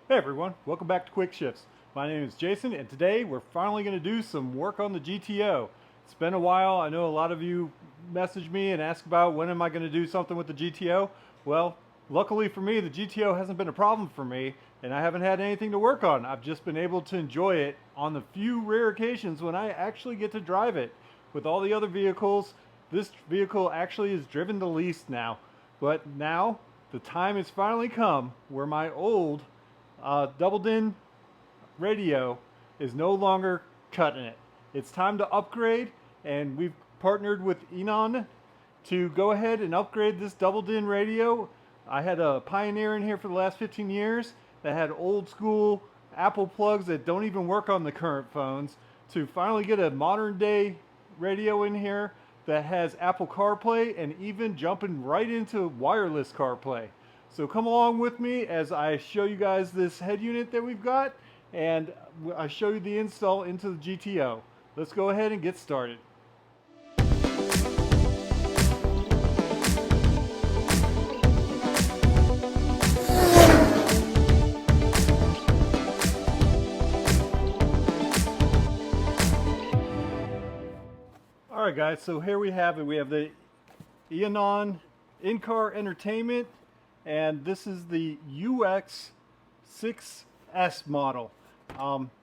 Hey everyone, welcome back to Quick Shifts. My name is Jason and today we're finally going to do some work on the GTO. It's been a while. I know a lot of you message me and ask about when am I going to do something with the GTO. Well, luckily for me, the GTO hasn't been a problem for me and I haven't had anything to work on. I've just been able to enjoy it on the few rare occasions when I actually get to drive it. With all the other vehicles, this vehicle actually is driven the least now. But now the time has finally come where my old double-din radio is no longer cutting it. It's time to upgrade, and we've partnered with Eonon to go ahead and upgrade this double-din radio. I had a Pioneer in here for the last 15 years that had old school Apple plugs that don't even work on the current phones, to finally get a modern day radio in here that has Apple CarPlay and even jumping right into wireless CarPlay. So come along with me as I show you guys this head unit that we've got, and I show you the install into the GTO. Let's go ahead and get started. Alright guys, so here we have it. We have the Eonon in-car entertainment, and this is the UX6S model.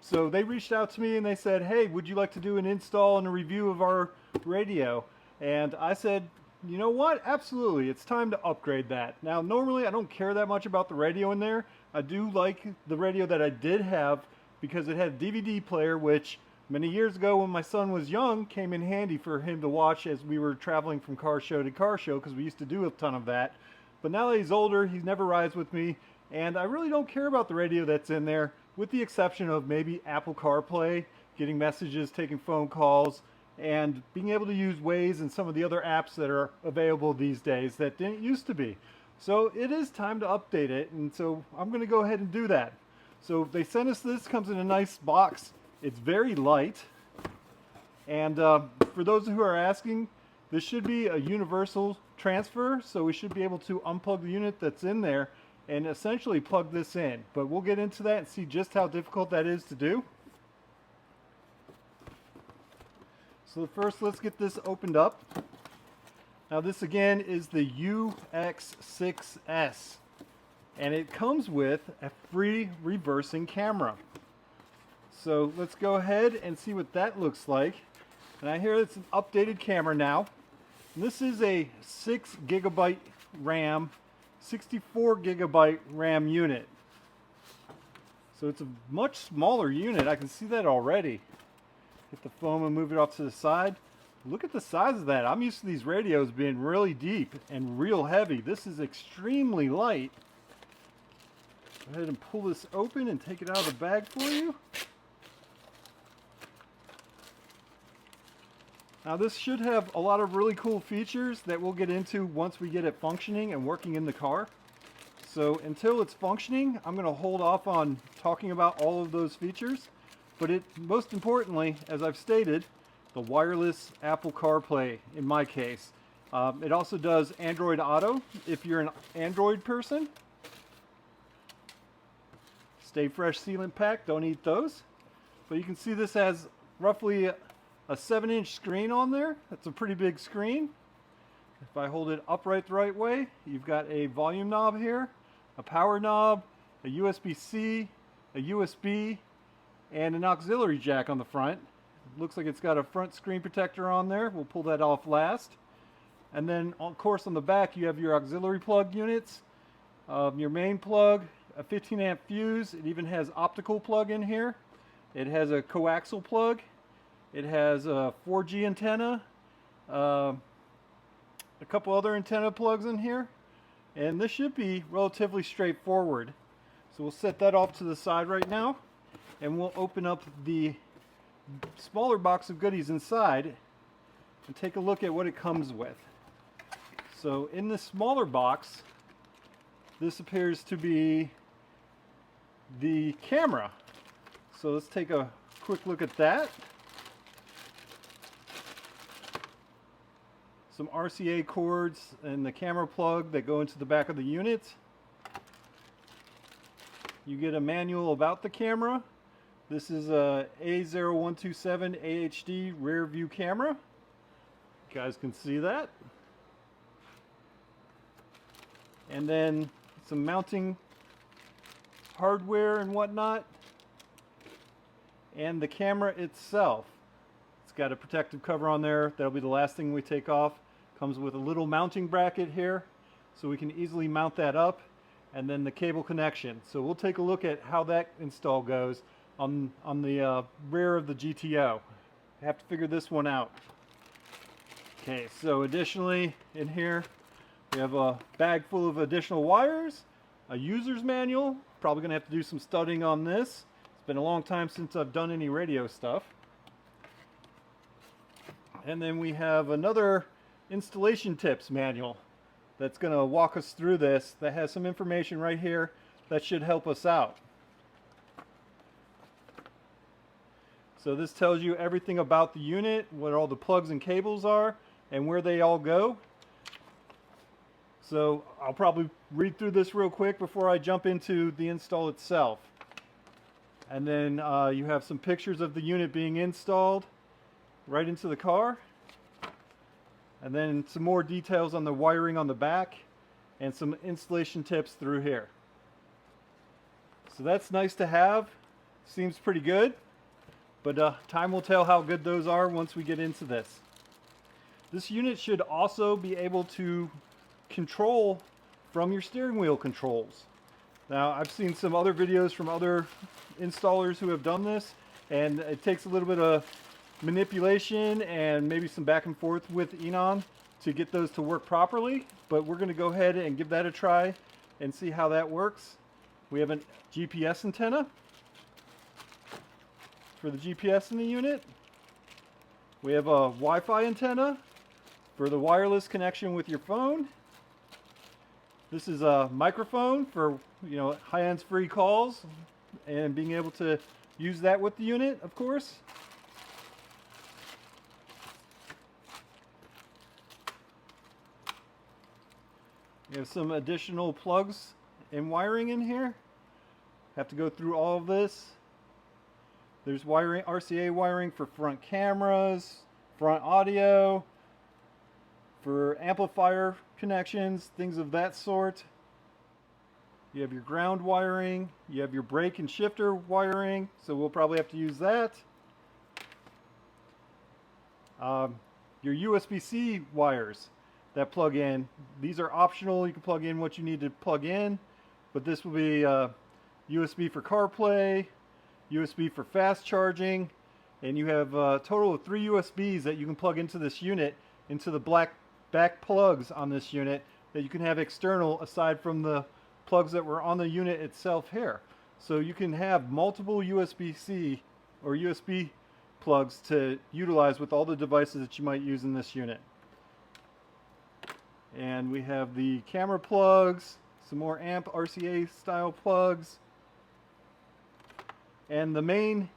So they reached out to me and they said, hey, would you like to do an install and a review of our radio? And I said, you know what, absolutely, it's time to upgrade that. Now normally I don't care that much about the radio in there. I do like the radio that I did have because it had a DVD player, which many years ago when my son was young came in handy for him to watch as we were traveling from car show to car show, because we used to do a ton of that. But now that he's older, he never rides with me, and I really don't care about the radio that's in there, with the exception of maybe Apple CarPlay, getting messages, taking phone calls, and being able to use Waze and some of the other apps that are available these days that didn't used to be. So it is time to update it, and so I'm going to go ahead and do that. So they sent us this, comes in a nice box. It's very light, and for those who are asking, this should be a universal transfer, so we should be able to unplug the unit that's in there and essentially plug this in. But we'll get into that and see just how difficult that is to do. So first, let's get this opened up. Now this again is the UX6S, and it comes with a free reversing camera. So let's go ahead and see what that looks like. And I hear it's an updated camera now. And this is a 6 GB RAM, 64 GB RAM unit. So it's a much smaller unit. I can see that already. Get the foam and move it off to the side. Look at the size of that. I'm used to these radios being really deep and real heavy. This is extremely light. Go ahead and pull this open and take it out of the bag for you. Now this should have a lot of really cool features that we'll get into once we get it functioning and working in the car. So until it's functioning, I'm going to hold off on talking about all of those features. But most importantly, as I've stated, the wireless Apple CarPlay in my case. It also does Android Auto if you're an Android person. Stay Fresh sealant pack, don't eat those. But you can see this has roughly a 7-inch screen on there. That's a pretty big screen. If I hold it upright the right way, you've got a volume knob here, a power knob, a USB-C, a USB, and an auxiliary jack on the front. It looks like it's got a front screen protector on there. We'll pull that off last. And then, of course, on the back you have your auxiliary plug units, your main plug, a 15-amp fuse. It even has optical plug in here. It has a coaxial plug. It has a 4G antenna, a couple other antenna plugs in here, and this should be relatively straightforward. So we'll set that off to the side right now, and we'll open up the smaller box of goodies inside and take a look at what it comes with. So in this smaller box, this appears to be the camera. So let's take a quick look at that. Some RCA cords and the camera plug that go into the back of the unit. you get a manual about the camera. This is a A0127 AHD rear view camera. You guys can see that. And then some mounting hardware and whatnot. And the camera itself. It's got a protective cover on there. That'll be the last thing we take off. Comes with a little mounting bracket here, so we can easily mount that up. And then the cable connection. So we'll take a look at how that install goes on the rear of the GTO. I have to figure this one out. Okay, so additionally in here we have a bag full of additional wires, a user's manual. Probably gonna have to do some studying on this. It's been a long time since I've done any radio stuff. And then we have another installation tips manual that's going to walk us through this, that has some information right here that should help us out. So this tells you everything about the unit, what all the plugs and cables are, and where they all go. So I'll probably read through this real quick before I jump into the install itself. And then you have some pictures of the unit being installed right into the car. And then some more details on the wiring on the back and some installation tips through here. So that's nice to have. Seems pretty good, but time will tell how good those are once we get into this. This unit should also be able to control from your steering wheel controls. Now I've seen some other videos from other installers who have done this, and it takes a little bit of manipulation and maybe some back and forth with Eonon to get those to work properly, but we're going to go ahead and give that a try and see how that works. We have a GPS antenna for the GPS in the unit. We have a Wi-Fi antenna for the wireless connection with your phone. This is a microphone for, you know, hands-free calls and being able to use that with the unit, of course. We have some additional plugs and wiring in here. Have to go through all of this. There's wiring, RCA wiring for front cameras, front audio, for amplifier connections, things of that sort. You have your ground wiring, you have your brake and shifter wiring, so we'll probably have to use that. Your USB-C wires that plug in, these are optional. You can plug in what you need to plug in, but this will be USB for CarPlay, USB for fast charging, and you have a total of 3 USBs that you can plug into this unit, into the black back plugs on this unit that you can have external aside from the plugs that were on the unit itself here. So you can have multiple USB-C or USB plugs to utilize with all the devices that you might use in this unit. And we have the camera plugs, some more amp RCA style plugs, and the main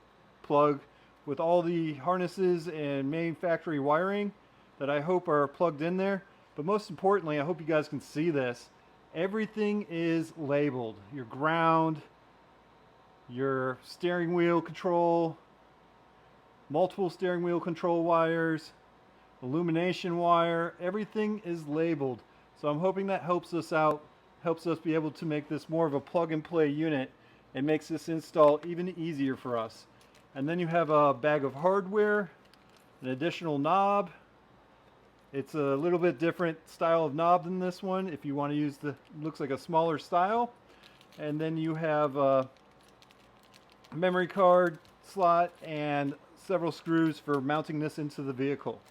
plug with all the harnesses and main factory wiring that I hope are plugged in there. But most importantly, I hope you guys can see this. Everything is labeled. Your ground, your steering wheel control, multiple steering wheel control wires, illumination wire, everything is labeled. So I'm hoping that helps us out, helps us be able to make this more of a plug and play unit and makes this install even easier for us. And then you have a bag of hardware, an additional knob. It's a little bit different style of knob than this one if you want to use the, looks like a smaller style. And then you have a memory card slot and several screws for mounting this into the vehicle.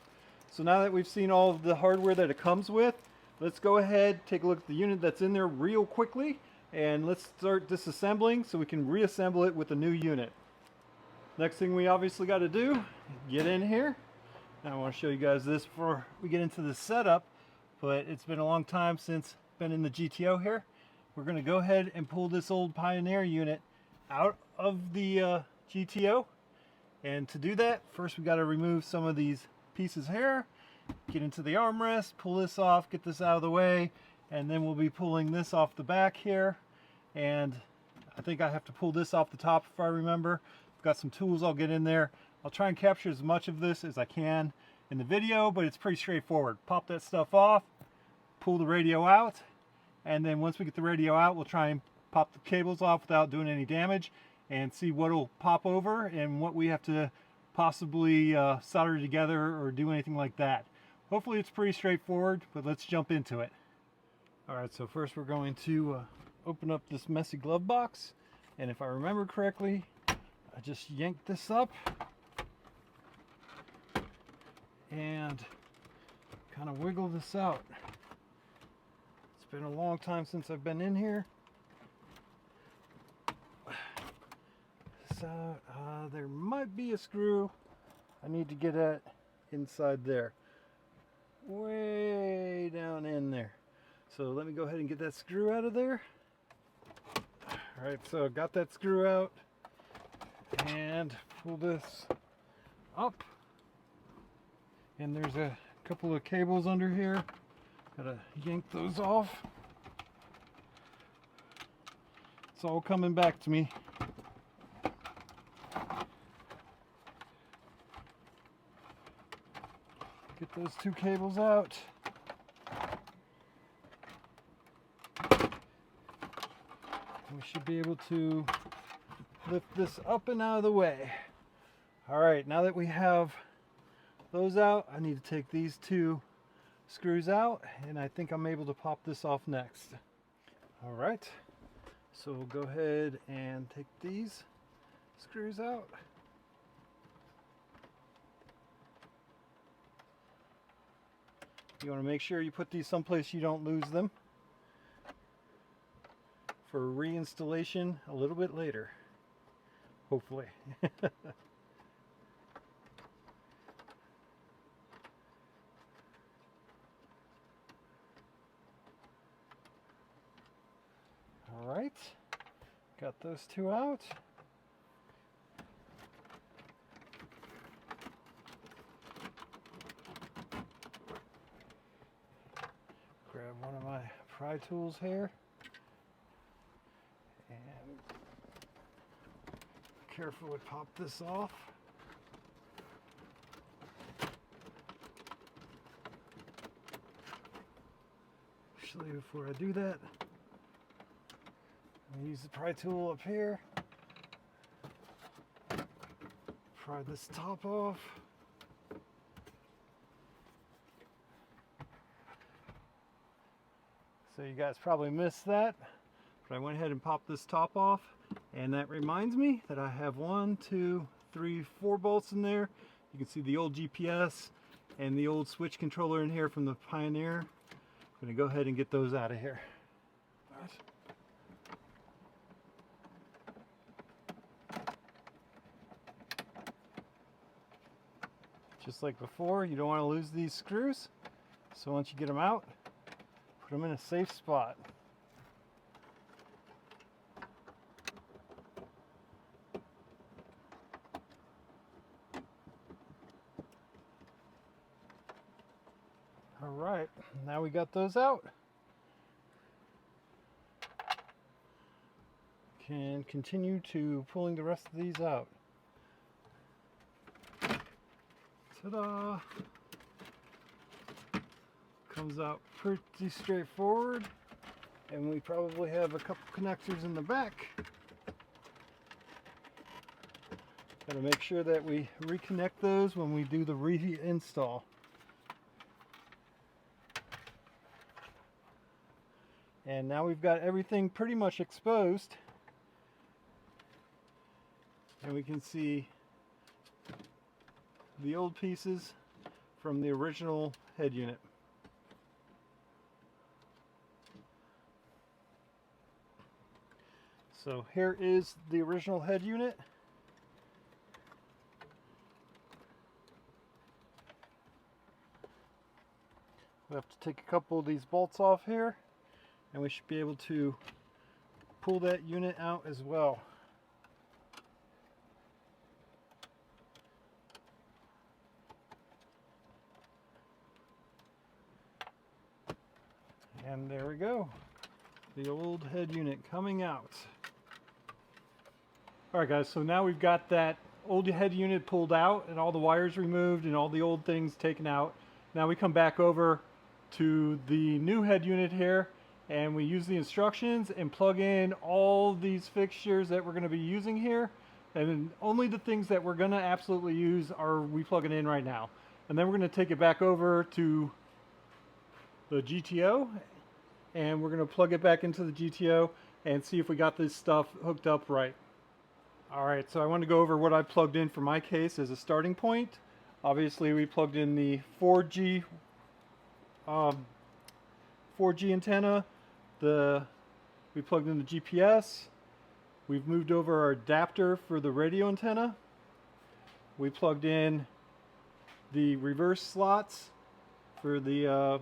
So now that we've seen all of the hardware that it comes with, let's go ahead, take a look at the unit that's in there real quickly, and let's start disassembling so we can reassemble it with a new unit. Next thing we obviously got to do, get in here. Now I want to show you guys this before we get into the setup, but it's been a long time since been in the GTO here. We're going to go ahead and pull this old Pioneer unit out of the GTO, and to do that, first we got to remove some of these pieces here, get into the armrest, pull this off, get this out of the way, and then we'll be pulling this off the back here. And I think I have to pull this off the top if I remember. I've got some tools I'll get in there. I'll try and capture as much of this as I can in the video, but it's pretty straightforward. Pop that stuff off, pull the radio out, and then once we get the radio out, we'll try and pop the cables off without doing any damage and see what will pop over and what we have to possibly solder together or do anything like that. Hopefully it's pretty straightforward, but let's jump into it. Alright, so first we're going to open up this messy glove box, and if I remember correctly, I just yanked this up and kind of wiggle this out. It's been a long time since I've been in here. So there might be a screw I need to get at inside there, way down in there. So let me go ahead and get that screw out of there. Alright, so I got that screw out and pull this up, and there's a couple of cables under here. Gotta yank those off. It's all coming back to me. Get those two cables out. We should be able to lift this up and out of the way. Alright, now that we have those out, I need to take these two screws out, and I think I'm able to pop this off next. Alright, so we'll go ahead and take these screws out. You want to make sure you put these someplace you don't lose them for reinstallation a little bit later, hopefully. All right, got those two out. Grab one of my pry tools here and carefully pop this off. Actually, before I do that, I'm gonna use the pry tool up here. Pry this top off. So you guys probably missed that, but I went ahead and popped this top off, and that reminds me that I have 1, 2, 3, 4 bolts in there. You can see the old GPS and the old switch controller in here from the Pioneer. I'm going to go ahead and get those out of here. Just like before, you don't want to lose these screws, so once you get them out, put them in a safe spot. All right, now we got those out. Can continue to pulling the rest of these out. Ta-da! Comes out pretty straightforward, and we probably have a couple connectors in the back. Gotta make sure that we reconnect those when we do the reinstall. And now we've got everything pretty much exposed, and we can see the old pieces from the original head unit. So here is the original head unit. We have to take a couple of these bolts off here, and we should be able to pull that unit out as well. And there we go. The old head unit coming out. Alright guys, so now we've got that old head unit pulled out and all the wires removed and all the old things taken out. Now we come back over to the new head unit here and we use the instructions and plug in all these fixtures that we're going to be using here, and only the things that we're going to absolutely use are we plugging in right now. And then we're going to take it back over to the GTO and we're going to plug it back into the GTO and see if we got this stuff hooked up right. Alright, so I want to go over what I plugged in for my case as a starting point. Obviously we plugged in the 4G antenna, we plugged in the GPS, we've moved over our adapter for the radio antenna, we plugged in the reverse slots for the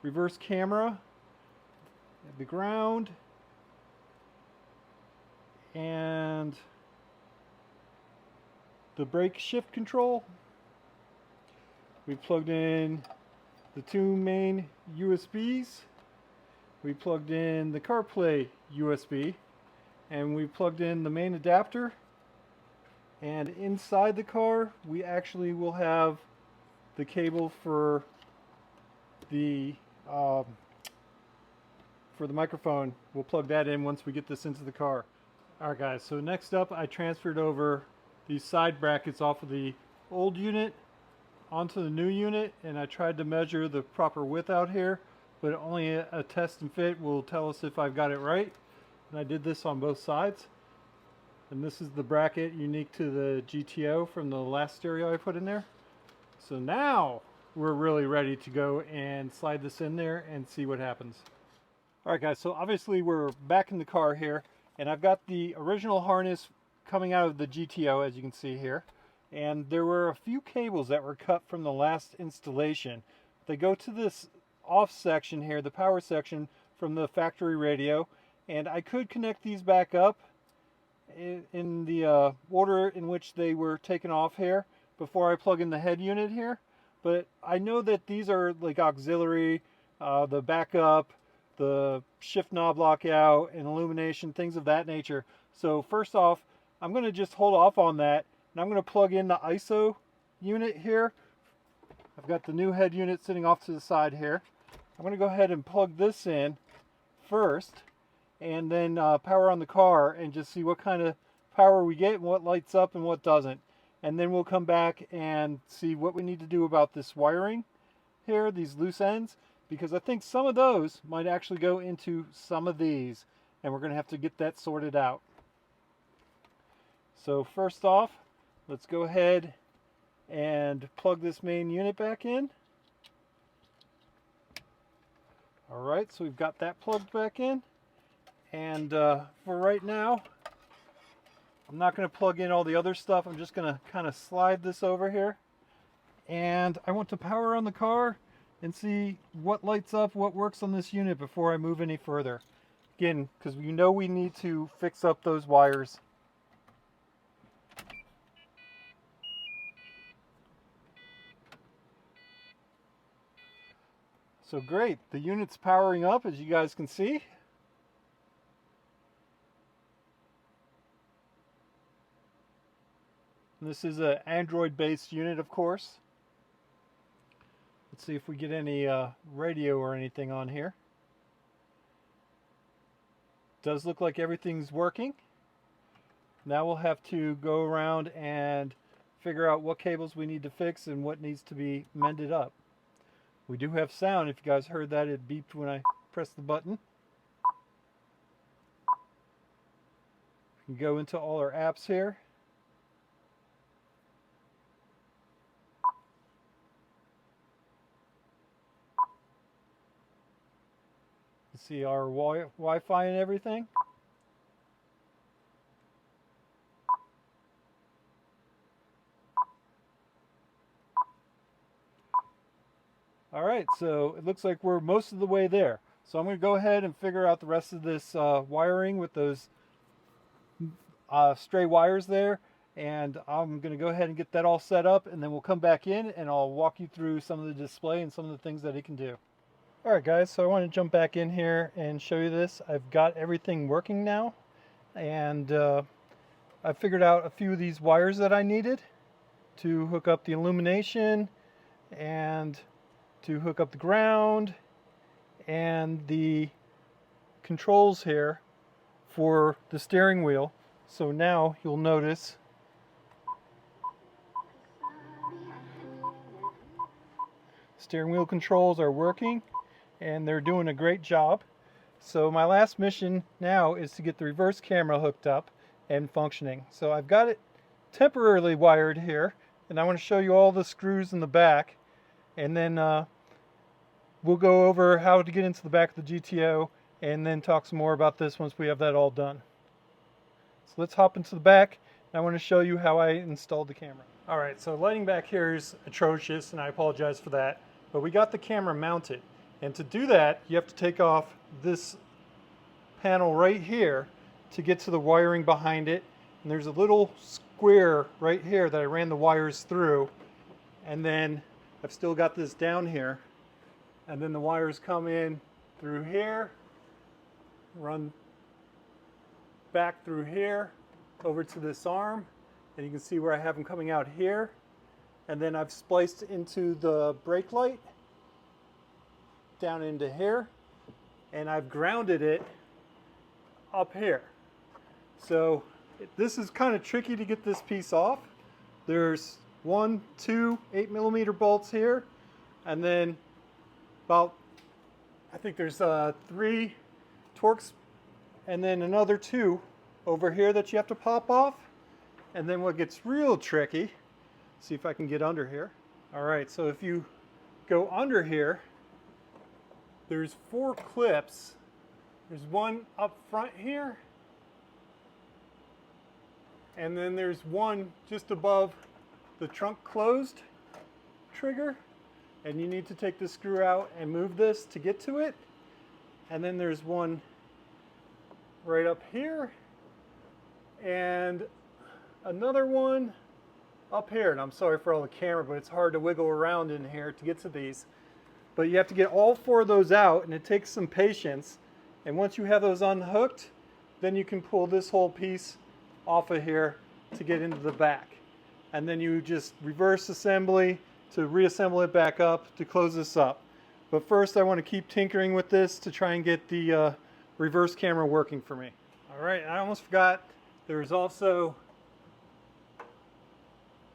reverse camera, the ground, and the brake shift control. We plugged in the two main USBs. We plugged in the CarPlay USB, and we plugged in the main adapter. And inside the car, we actually will have the cable for the microphone. We'll plug that in once we get this into the car. Alright guys, so next up I transferred over these side brackets off of the old unit onto the new unit, and I tried to measure the proper width out here, but only a test and fit will tell us if I've got it right. And I did this on both sides. And this is the bracket unique to the GTO from the last stereo I put in there. So now we're really ready to go and slide this in there and see what happens. Alright guys, so obviously we're back in the car here, and I've got the original harness coming out of the GTO, as you can see here. And there were a few cables that were cut from the last installation. They go to this off section here, the power section from the factory radio, and I could connect these back up in the order in which they were taken off here before I plug in the head unit here. But I know that these are like auxiliary, the backup, the shift knob lockout, and illumination, things of that nature. So first off, I'm going to just hold off on that, and I'm going to plug in the ISO unit here. I've got the new head unit sitting off to the side here. I'm going to go ahead and plug this in first, and then power on the car and just see what kind of power we get and what lights up and what doesn't. And then we'll come back and see what we need to do about this wiring here, these loose ends, because I think some of those might actually go into some of these, and we're going to have to get that sorted out. So first off, let's go ahead and plug this main unit back in. Alright, so we've got that plugged back in. And for right now, I'm not going to plug in all the other stuff. I'm just going to kind of slide this over here. And I want to power on the car and see what lights up, what works on this unit before I move any further. Again, because you know we need to fix up those wires. So great, the unit's powering up, as you guys can see. And this is an Android-based unit, of course. Let's see if we get any radio or anything on here. Does look like everything's working. Now we'll have to go around and figure out what cables we need to fix and what needs to be mended up. We do have sound. If you guys heard that, it beeped when I pressed the button. We can go into all our apps here. See our Wi-Fi and everything. Alright, so it looks like we're most of the way there. So I'm going to go ahead and figure out the rest of this wiring with those stray wires there. And I'm going to go ahead and get that all set up, and then we'll come back in and I'll walk you through some of the display and some of the things that it can do. Alright guys, so I want to jump back in here and show you this. I've got everything working now, and I figured out a few of these wires that I needed to hook up the illumination and to hook up the ground and the controls here for the steering wheel. So now you'll notice steering wheel controls are working and they're doing a great job. So my last mission now is to get the reverse camera hooked up and functioning. So I've got it temporarily wired here, and I want to show you all the screws in the back, and then we'll go over how to get into the back of the GTO and then talk some more about this once we have that all done. So let's hop into the back, and I want to show you how I installed the camera. Alright, so lighting back here is atrocious, and I apologize for that, but we got the camera mounted. And to do that, you have to take off this panel right here to get to the wiring behind it. And there's a little square right here that I ran the wires through. And then I've still got this down here. And then the wires come in through here, run back through here, over to this arm. And you can see where I have them coming out here. And then I've spliced into the brake light down into here, and I've grounded it up here. So this is kind of tricky to get this piece off. There's 1, 2 8mm bolts here, and then about, I think there's 3 Torx, and then another 2 over here that you have to pop off. And then what gets real tricky, see if I can get under here. All right, so if you go under here, there's 4 clips. There's one up front here, and then there's one just above the trunk closed trigger, and you need to take the screw out and move this to get to it. And then there's one right up here, and another one up here. And I'm sorry for all the camera, but it's hard to wiggle around in here to get to these. But you have to get all 4 of those out, and it takes some patience. And once you have those unhooked, then you can pull this whole piece off of here to get into the back. And then you just reverse assembly to reassemble it back up to close this up. But first I want to keep tinkering with this to try and get the reverse camera working for me. Alright, I almost forgot, there's also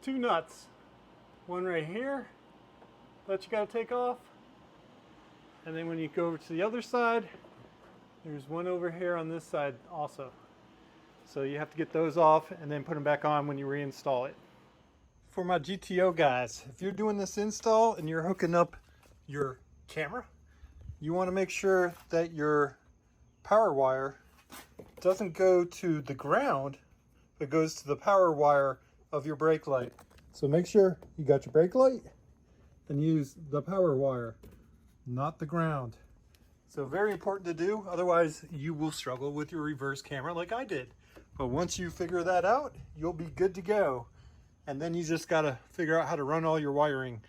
2 nuts. One right here that you got to take off. And then when you go over to the other side, there's one over here on this side also. So you have to get those off and then put them back on when you reinstall it. For my GTO guys, if you're doing this install and you're hooking up your camera, you want to make sure that your power wire doesn't go to the ground, but goes to the power wire of your brake light. So make sure you got your brake light and use the power wire, not the ground. So very important to do, otherwise you will struggle with your reverse camera like I did. But once you figure that out, you'll be good to go. And then you just gotta figure out how to run all your wiring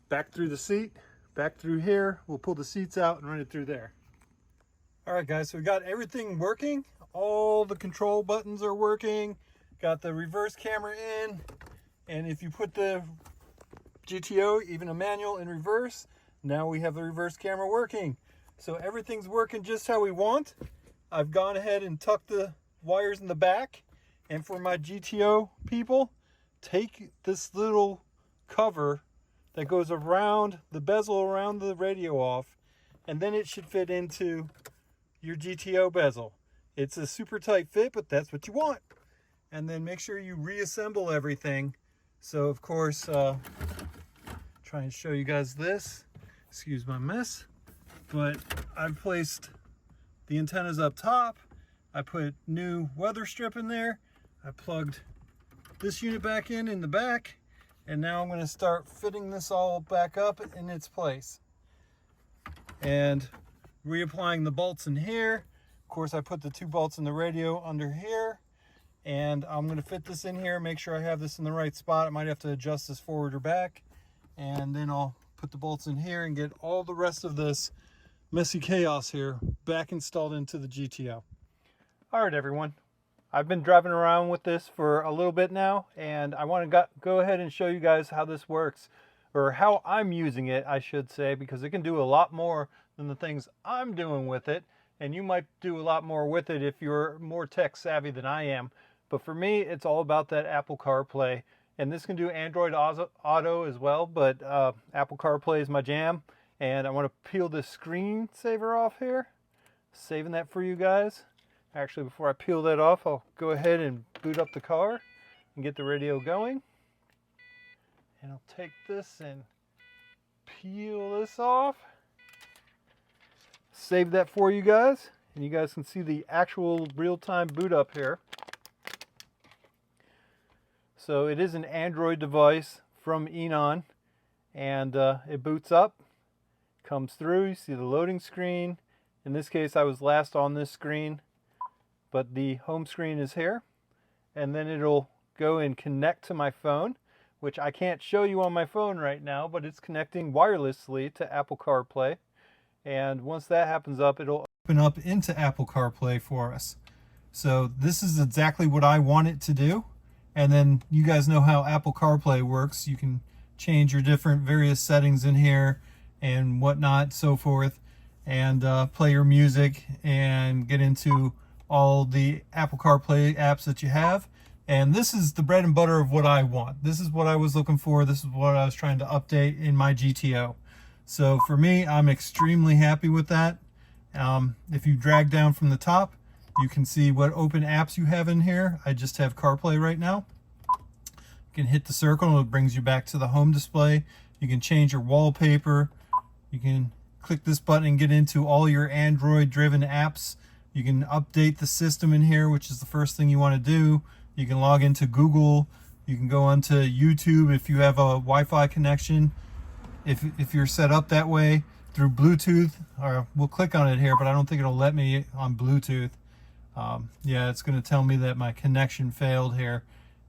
back through the seat, back through here. We'll pull the seats out and run it through there. All right guys, so we got everything working. All the control buttons are working. Got the reverse camera in. And if you put the GTO, even a manual, in reverse, now we have the reverse camera working. So everything's working just how we want. I've gone ahead and tucked the wires in the back. And for my GTO people, take this little cover that goes around the bezel around the radio off, and then it should fit into your GTO bezel. It's a super tight fit, but that's what you want. And then make sure you reassemble everything. So of course, try and show you guys this. Excuse my mess. But I've placed the antennas up top. I put new weather strip in there. I plugged this unit back in the back. And now I'm going to start fitting this all back up in its place. And reapplying the bolts in here. Of course, I put the 2 bolts in the radio under here. And I'm going to fit this in here, make sure I have this in the right spot. I might have to adjust this forward or back. And then I'll put the bolts in here and get all the rest of this messy chaos here back installed into the GTO. All right, everyone. I've been driving around with this for a little bit now, and I want to go ahead and show you guys how this works, or how I'm using it, I should say, because it can do a lot more than the things I'm doing with it, and you might do a lot more with it if you're more tech savvy than I am. But for me, it's all about that Apple CarPlay, and this can do Android Auto as well, but Apple CarPlay is my jam. And I want to peel this screensaver off here, saving that for you guys. Actually, before I peel that off, I'll go ahead and boot up the car and get the radio going. And I'll take this and peel this off. Save that for you guys, and you guys can see the actual real-time boot up here. So it is an Android device from Eonon, and it boots up, comes through. You see the loading screen. In this case, I was last on this screen, but the home screen is here, and then it'll go and connect to my phone, which I can't show you on my phone right now, but it's connecting wirelessly to Apple CarPlay. And once that happens up, it'll open up into Apple CarPlay for us. So this is exactly what I want it to do. And then you guys know how Apple CarPlay works. You can change your different various settings in here and whatnot, so forth, and play your music and get into all the Apple CarPlay apps that you have. And this is the bread and butter of what I want. This is what I was looking for. This is what I was trying to update in my GTO. So for me, I'm extremely happy with that. If you drag down from the top, you can see what open apps you have in here. I just have CarPlay right now. You can hit the circle and it brings you back to the home display. You can change your wallpaper. You can click this button and get into all your Android driven apps. You can update the system in here, which is the first thing you want to do. You can log into Google. You can go onto YouTube if you have a Wi-Fi connection. If you're set up that way through Bluetooth, or we'll click on it here, but I don't think it'll let me on Bluetooth. Yeah, it's going to tell me that my connection failed here,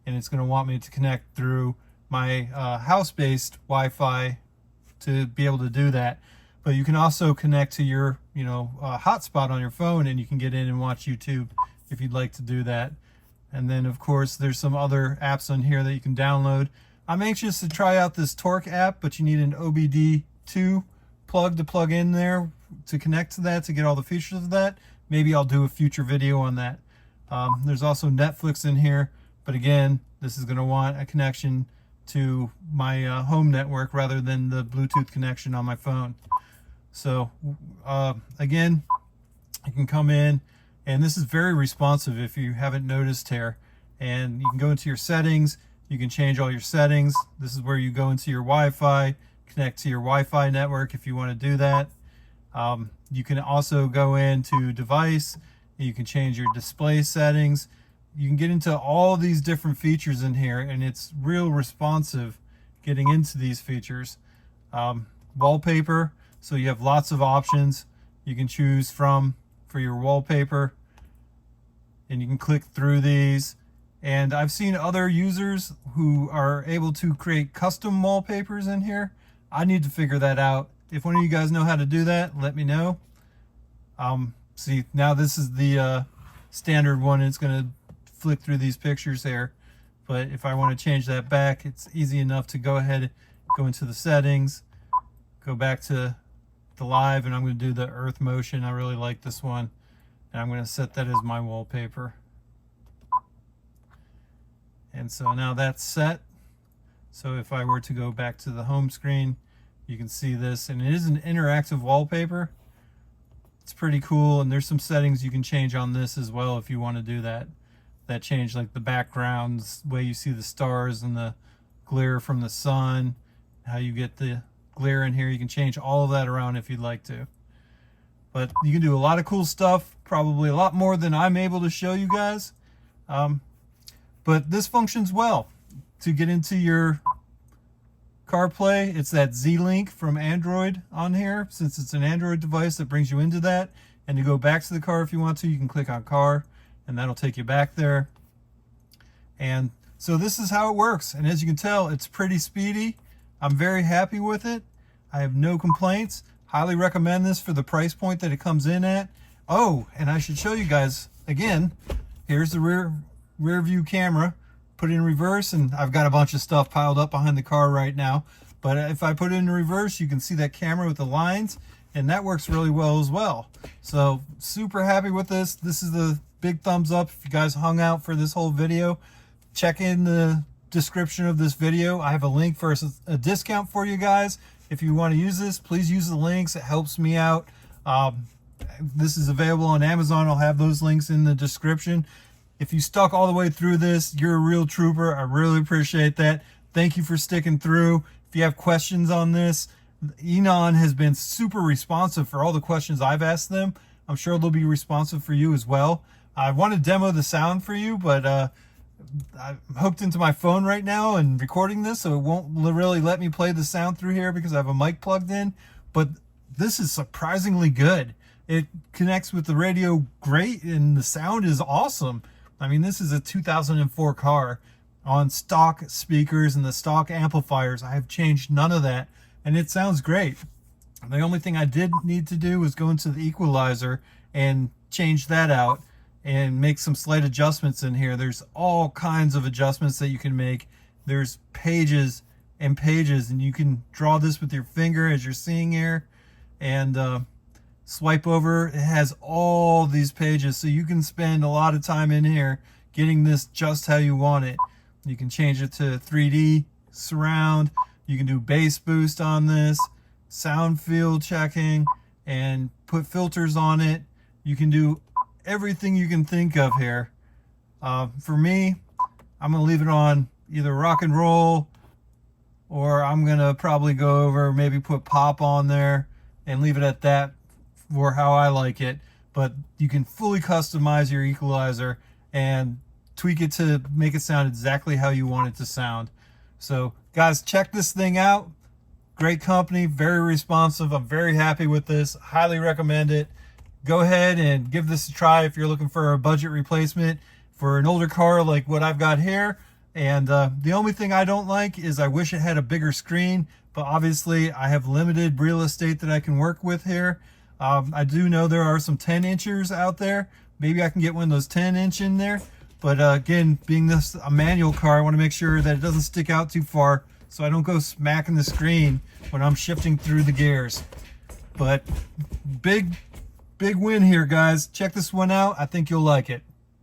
and it's going to want me to connect through my house-based Wi-Fi to be able to do that. But you can also connect to your hotspot on your phone, and you can get in and watch YouTube if you'd like to do that. And then of course there's some other apps on here that you can download. I'm anxious to try out this Torque app, but you need an OBD2 plug to plug in there to connect to that to get all the features of that. Maybe I'll do a future video on that. There's also Netflix in here, but again, this is going to want a connection to my home network rather than the Bluetooth connection on my phone. So again, you can come in, and this is very responsive if you haven't noticed here. And you can go into your settings. You can change all your settings. This is where you go into your Wi-Fi, connect to your Wi-Fi network if you want to do that. You can also go into device. You can change your display settings. You can get into all these different features in here, and it's real responsive getting into these features. Wallpaper, so you have lots of options you can choose from for your wallpaper, and you can click through these. And I've seen other users who are able to create custom wallpapers in here. I need to figure that out. If one of you guys know how to do that, let me know. See, now this is the standard one. It's going to flick through these pictures here. But if I want to change that back, it's easy enough to go ahead, go into the settings, go back to the live, and I'm going to do the earth motion. I really like this one, and I'm going to set that as my wallpaper. And so now that's set. So if I were to go back to the home screen, you can see this, and it is an interactive wallpaper. It's pretty cool, and there's some settings you can change on this as well if you want to do that. That change, like the backgrounds, the way you see the stars and the glare from the sun, how you get the glare in here. You can change all of that around if you'd like to. But you can do a lot of cool stuff, probably a lot more than I'm able to show you guys. But this functions well. To get into your CarPlay, it's that Z-Link from Android on here. Since it's an Android device, that brings you into that. And to go back to the car if you want to, you can click on Car, and that'll take you back there. And so this is how it works. And as you can tell, it's pretty speedy. I'm very happy with it. I have no complaints. Highly recommend this for the price point that it comes in at. Oh, and I should show you guys again, Here's the rear view camera. Put it in reverse, and I've got a bunch of stuff piled up behind the car right now. But if I put it in reverse, you can see that camera with the lines, and that works really well as well. So super happy with this. This is the big thumbs up. If you guys hung out for this whole video, check in the description of this video. I have a link for a discount for you guys. If you want to use this, please use the links. It helps me out. This is available on Amazon. I'll have those links in the description. If you stuck all the way through this, you're a real trooper. I really appreciate that. Thank you for sticking through. If you have questions on this, Eonon has been super responsive for all the questions I've asked them. I'm sure they'll be responsive for you as well. I want to demo the sound for you, but I'm hooked into my phone right now and recording this, so it won't really let me play the sound through here because I have a mic plugged in. But this is surprisingly good. It connects with the radio great, and the sound is awesome. I mean, this is a 2004 car on stock speakers and the stock amplifiers. I have changed none of that, and it sounds great. The only thing I did need to do was go into the equalizer and change that out and make some slight adjustments in here. There's all kinds of adjustments that you can make. There's pages and pages, and you can draw this with your finger as you're seeing here, and swipe over. It has all these pages, so you can spend a lot of time in here getting this just how you want it. You can change it to 3D surround. You can do bass boost on this, sound field checking, and put filters on it. You can do everything you can think of here. For me, I'm gonna leave it on either rock and roll, or I'm gonna probably go over, maybe put pop on there and leave it at that for how I like it. But you can fully customize your equalizer and tweak it to make it sound exactly how you want it to sound. So guys, check this thing out. Great company, very responsive. I'm very happy with this. Highly recommend it. Go ahead and give this a try if you're looking for a budget replacement for an older car like what I've got here. And the only thing I don't like is I wish it had a bigger screen, but obviously I have limited real estate that I can work with here. I do know there are some 10-inchers out there. Maybe I can get one of those 10-inch in there. But again, being this a manual car, I want to make sure that it doesn't stick out too far so I don't go smacking the screen when I'm shifting through the gears. But big win here, guys. Check this one out. I think you'll like it.